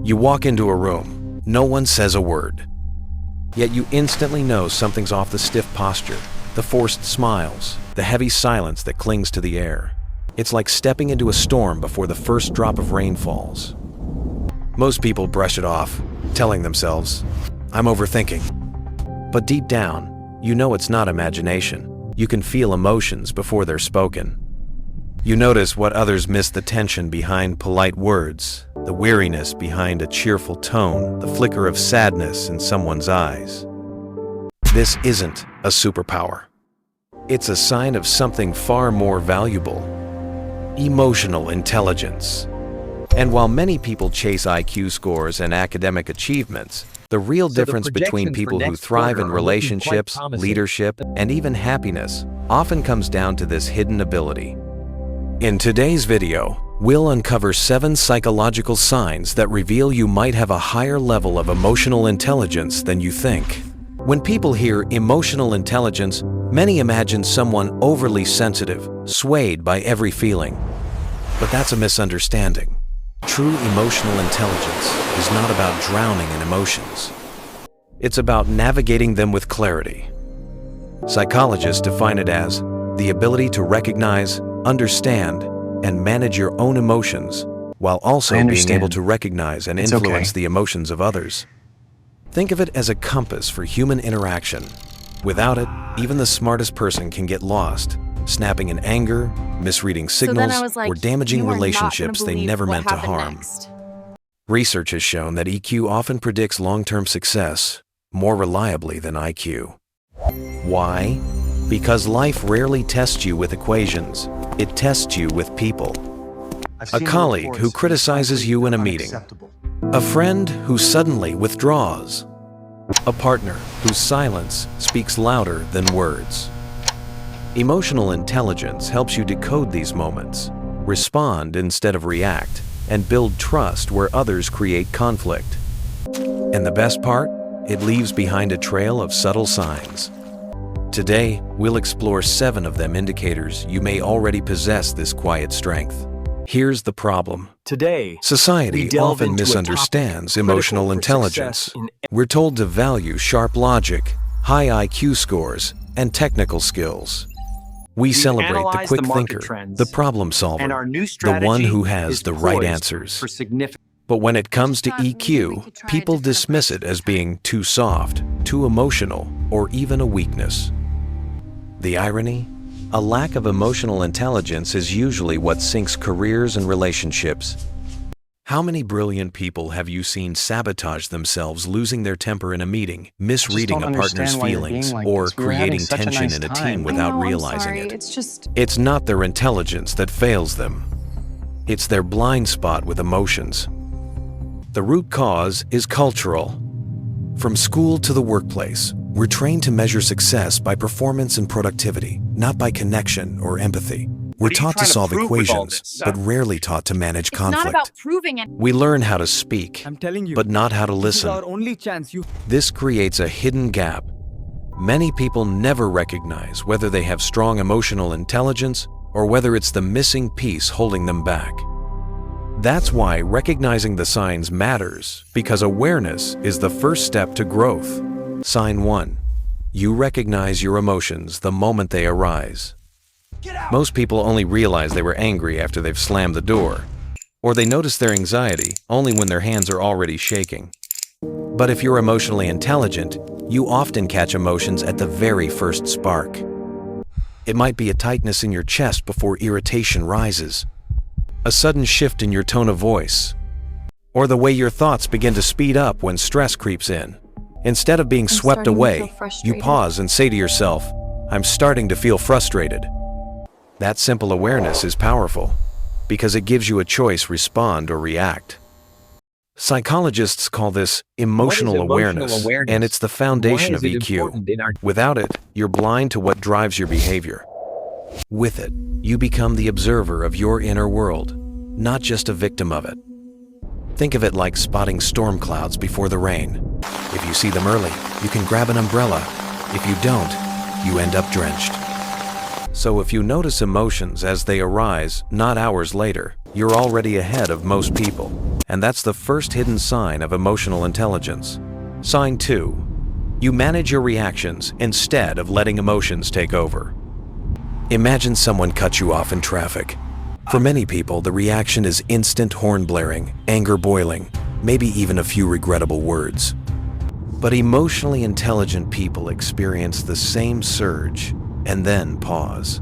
You walk into a room. No one says a word. Yet you instantly know something's off: the stiff posture, the forced smiles, the heavy silence that clings to the air. It's like stepping into a storm before the first drop of rain falls. Most people brush it off, telling themselves, "I'm overthinking." But deep down, you know it's not imagination. You can feel emotions before they're spoken. You notice what others miss: the tension behind polite words, the weariness behind a cheerful tone, the flicker of sadness in someone's eyes. This isn't a superpower. It's a sign of something far more valuable: emotional intelligence. And while many people chase IQ scores and academic achievements, the real difference between people who thrive in relationships, leadership, and even happiness often comes down to this hidden ability. In today's video, we'll uncover 7 psychological signs that reveal you might have a higher level of emotional intelligence than you think. When people hear emotional intelligence, many imagine someone overly sensitive, swayed by every feeling. But that's a misunderstanding. True emotional intelligence is not about drowning in emotions. It's about navigating them with clarity. Psychologists define it as the ability to recognize, understand, and manage your own emotions, while also being able to recognize and influence the emotions of others. Think of it as a compass for human interaction. Without it, even the smartest person can get lost, snapping in anger, misreading signals, or damaging relationships they never meant to harm. Research has shown that EQ often predicts long-term success more reliably than IQ. Why? Because life rarely tests you with equations. It tests you with people. A colleague who criticizes you in a meeting. A friend who suddenly withdraws. A partner whose silence speaks louder than words. Emotional intelligence helps you decode these moments, respond instead of react, and build trust where others create conflict. And the best part? It leaves behind a trail of subtle signs. Today, we'll explore 7 of them, indicators you may already possess this quiet strength. Here's the problem. Today, society often misunderstands emotional intelligence. We're told to value sharp logic, high IQ scores, and technical skills. We celebrate the quick thinker, the problem solver, the one who has the right answers. But when it comes to EQ, people dismiss it as being too soft, too emotional, or even a weakness. The irony? A lack of emotional intelligence is usually what sinks careers and relationships. How many brilliant people have you seen sabotage themselves, losing their temper in a meeting, misreading a partner's feelings, or creating tension in a team without realizing it? It's not their intelligence that fails them. It's their blind spot with emotions. The root cause is cultural. From school to the workplace, we're trained to measure success by performance and productivity, not by connection or empathy. We're taught to solve equations, but rarely taught to manage conflict. It's not about proving it. We learn how to speak, but not how to listen. This creates a hidden gap. Many people never recognize whether they have strong emotional intelligence or whether it's the missing piece holding them back. That's why recognizing the signs matters, because awareness is the first step to growth. Sign 1. You recognize your emotions the moment they arise. Most people only realize they were angry after they've slammed the door, or they notice their anxiety only when their hands are already shaking. But if you're emotionally intelligent, you often catch emotions at the very first spark. It might be a tightness in your chest before irritation rises, a sudden shift in your tone of voice, or the way your thoughts begin to speed up when stress creeps in. Instead of being swept away, you pause and say to yourself, "I'm starting to feel frustrated." That simple awareness is powerful, because it gives you a choice: respond or react. Psychologists call this emotional awareness, and it's the foundation of EQ. Without it, you're blind to what drives your behavior. With it, you become the observer of your inner world, not just a victim of it. Think of it like spotting storm clouds before the rain. If you see them early, you can grab an umbrella. If you don't, you end up drenched. So if you notice emotions as they arise, not hours later, you're already ahead of most people, and that's the first hidden sign of emotional intelligence. Sign 2. You manage your reactions instead of letting emotions take over. Imagine someone cuts you off in traffic. For many people, the reaction is instant horn blaring, anger boiling, maybe even a few regrettable words. But emotionally intelligent people experience the same surge and then pause.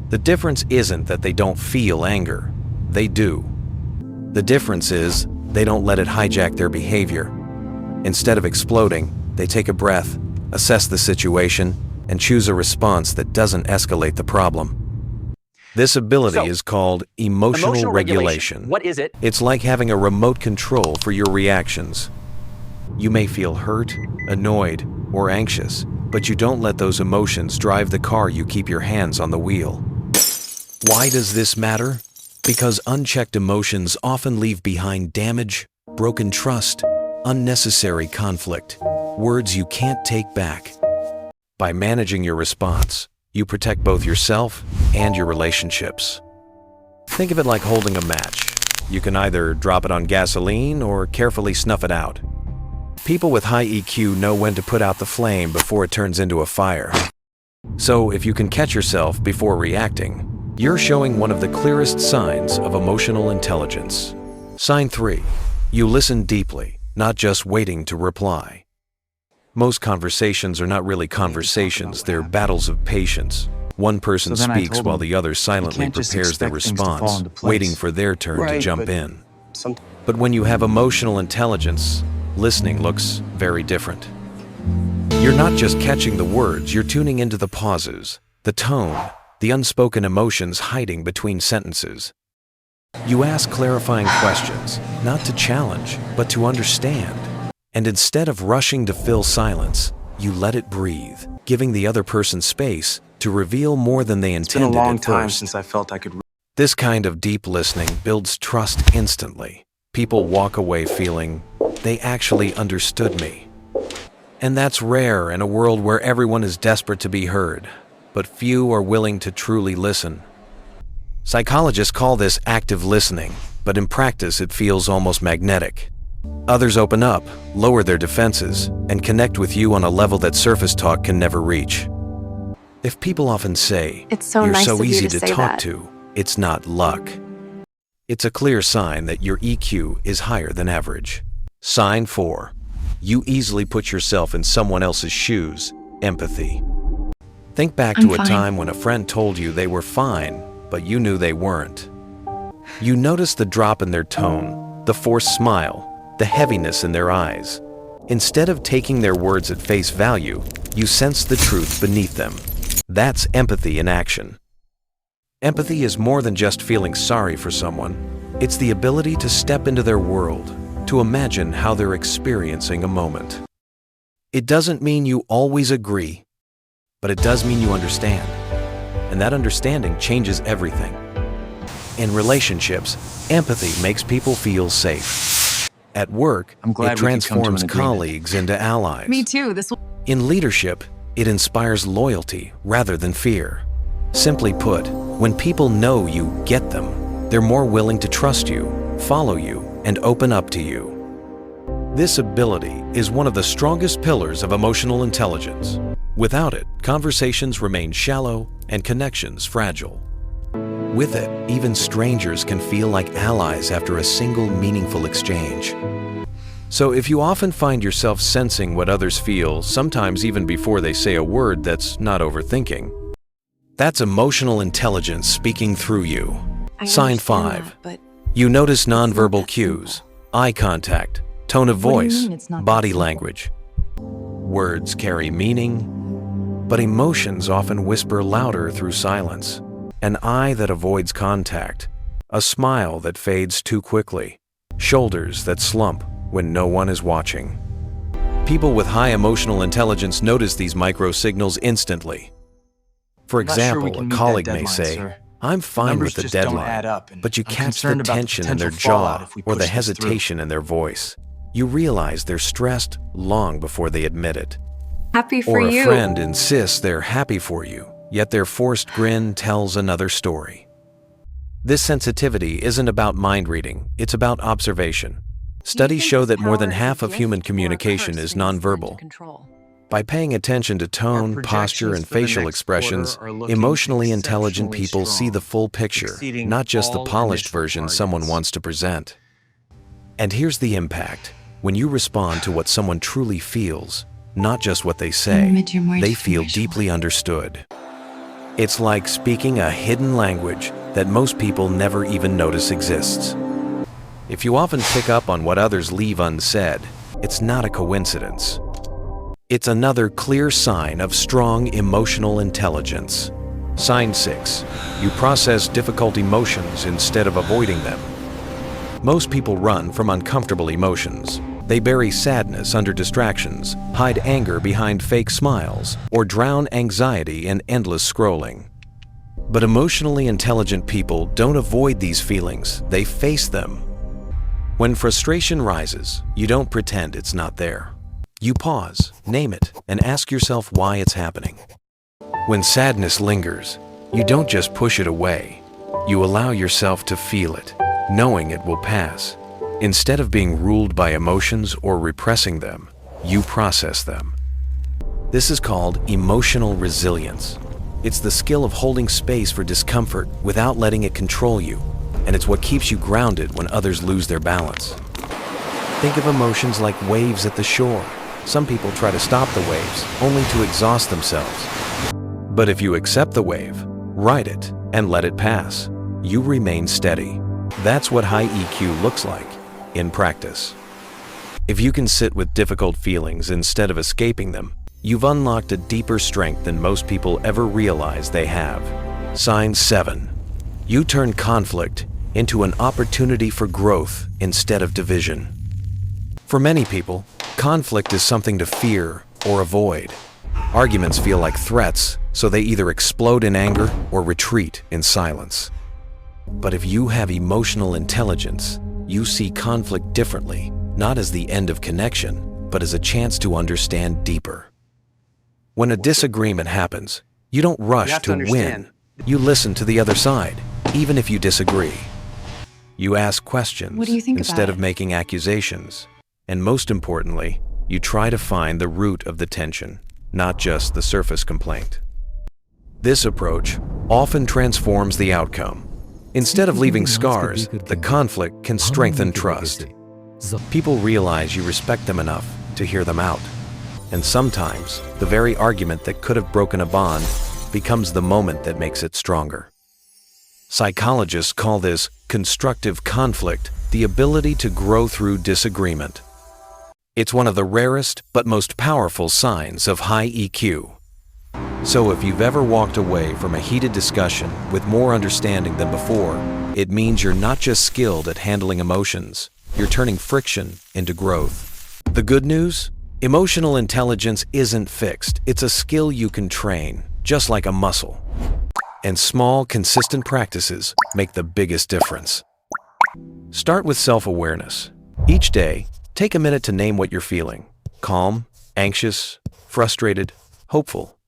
The difference isn't that they don't feel anger. They do. The difference is they don't let it hijack their behavior. Instead of exploding, they take a breath, assess the situation, and choose a response that doesn't escalate the problem. This ability is called emotional regulation. What is it? It's like having a remote control for your reactions. You may feel hurt, annoyed, or anxious, but you don't let those emotions drive the car. You keep your hands on the wheel. Why does this matter? Because unchecked emotions often leave behind damage, broken trust, unnecessary conflict, words you can't take back. By managing your response, you protect both yourself and your relationships. Think of it like holding a match. You can either drop it on gasoline or carefully snuff it out. People with high EQ know when to put out the flame before it turns into a fire. So if you can catch yourself before reacting, you're showing one of the clearest signs of emotional intelligence. Sign 3. You listen deeply, not just waiting to reply. Most conversations are not really conversations, they're battles of patience. One person speaks while the other silently prepares their response, waiting for their turn to jump in. But when you have emotional intelligence, listening looks very different. You're not just catching the words, you're tuning into the pauses, the tone, the unspoken emotions hiding between sentences. You ask clarifying questions, not to challenge, but to understand. And instead of rushing to fill silence, you let it breathe, giving the other person space to reveal more than they intended at first. It's been a long time since I felt I could. This kind of deep listening builds trust instantly. People walk away feeling they actually understood me. And that's rare in a world where everyone is desperate to be heard, but few are willing to truly listen. Psychologists call this active listening, but in practice it feels almost magnetic. Others open up, lower their defenses, and connect with you on a level that surface talk can never reach. If people often say, "You're so easy to talk to," it's not luck. It's a clear sign that your EQ is higher than average. Sign 4. You easily put yourself in someone else's shoes. Empathy. Think back to a time when a friend told you they were fine, but you knew they weren't. You noticed the drop in their tone, the forced smile, the heaviness in their eyes. Instead of taking their words at face value, you sensed the truth beneath them. That's empathy in action. Empathy is more than just feeling sorry for someone. It's the ability to step into their world, to imagine how they're experiencing a moment. It doesn't mean you always agree, but it does mean you understand. And that understanding changes everything. In relationships, empathy makes people feel safe. At work, it transforms colleagues into allies. Me too. In leadership, it inspires loyalty rather than fear. Simply put, when people know you get them, they're more willing to trust you, follow you, and open up to you. This ability is one of the strongest pillars of emotional intelligence. Without it, conversations remain shallow and connections fragile. With it, even strangers can feel like allies after a single meaningful exchange. So if you often find yourself sensing what others feel, sometimes even before they say a word that's not overthinking, that's emotional intelligence speaking through you. Sign 5. You notice nonverbal cues, eye contact, tone of voice, body language. Words carry meaning, but emotions often whisper louder through silence. An eye that avoids contact, a smile that fades too quickly, shoulders that slump when no one is watching. People with high emotional intelligence notice these micro-signals instantly. For example, a colleague may say, "I'm fine with the deadline," but you catch the tension in their jaw or the hesitation in their voice. You realize they're stressed long before they admit it. Happy for you. Or a friend insists they're happy for you, yet their forced grin tells another story. This sensitivity isn't about mind reading, it's about observation. Studies show that more than half of human communication is nonverbal. By paying attention to tone, posture, and facial expressions, emotionally intelligent people see the full picture, not just the polished version someone wants to present. And here's the impact. When you respond to what someone truly feels, not just what they say, they feel deeply understood. It's like speaking a hidden language that most people never even notice exists. If you often pick up on what others leave unsaid, it's not a coincidence. It's another clear sign of strong emotional intelligence. Sign 6. You process difficult emotions instead of avoiding them. Most people run from uncomfortable emotions. They bury sadness under distractions, hide anger behind fake smiles, or drown anxiety in endless scrolling. But emotionally intelligent people don't avoid these feelings, they face them. When frustration rises, you don't pretend it's not there. You pause, name it, and ask yourself why it's happening. When sadness lingers, you don't just push it away. You allow yourself to feel it, knowing it will pass. Instead of being ruled by emotions or repressing them, you process them. This is called emotional resilience. It's the skill of holding space for discomfort without letting it control you, and it's what keeps you grounded when others lose their balance. Think of emotions like waves at the shore. Some people try to stop the waves, only to exhaust themselves. But if you accept the wave, ride it, and let it pass, you remain steady. That's what high EQ looks like in practice. If you can sit with difficult feelings instead of escaping them, you've unlocked a deeper strength than most people ever realize they have. Sign 7. You turn conflict into an opportunity for growth instead of division. For many people, conflict is something to fear or avoid. Arguments feel like threats, so they either explode in anger or retreat in silence. But if you have emotional intelligence, you see conflict differently, not as the end of connection, but as a chance to understand deeper. When a disagreement happens, you don't rush to win. You listen to the other side, even if you disagree. You ask questions instead of making accusations. And most importantly, you try to find the root of the tension, not just the surface complaint. This approach often transforms the outcome. Instead of leaving scars, the conflict can strengthen trust. People realize you respect them enough to hear them out. And sometimes, the very argument that could have broken a bond becomes the moment that makes it stronger. Psychologists call this constructive conflict, the ability to grow through disagreement. It's one of the rarest but most powerful signs of high EQ. So if you've ever walked away from a heated discussion with more understanding than before, it means you're not just skilled at handling emotions, you're turning friction into growth. The good news? Emotional intelligence isn't fixed. It's a skill you can train, just like a muscle. And small, consistent practices make the biggest difference. Start with self-awareness. Each day, take a minute to name what you're feeling. Calm, anxious, frustrated, hopeful.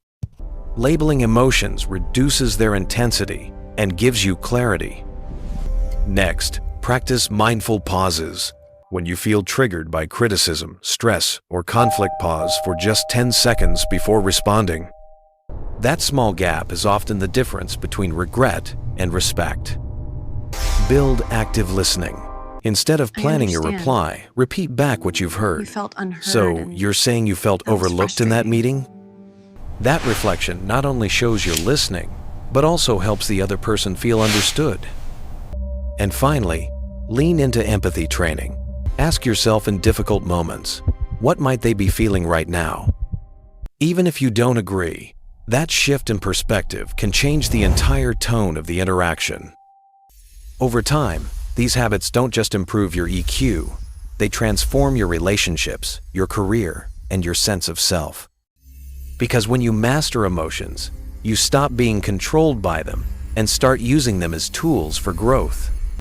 Labeling emotions reduces their intensity and gives you clarity. Next, practice mindful pauses. When you feel triggered by criticism, stress, or conflict, pause for just 10 seconds before responding. That small gap is often the difference between regret and respect. Build active listening. Instead of planning your reply, repeat back what you've heard. You felt unheard. So, you're saying you felt overlooked in that meeting? That reflection not only shows you're listening, but also helps the other person feel understood. And finally, lean into empathy training. Ask yourself in difficult moments, what might they be feeling right now? Even if you don't agree, that shift in perspective can change the entire tone of the interaction. Over time, these habits don't just improve your EQ, they transform your relationships, your career, and your sense of self. Because when you master emotions, you stop being controlled by them and start using them as tools for growth.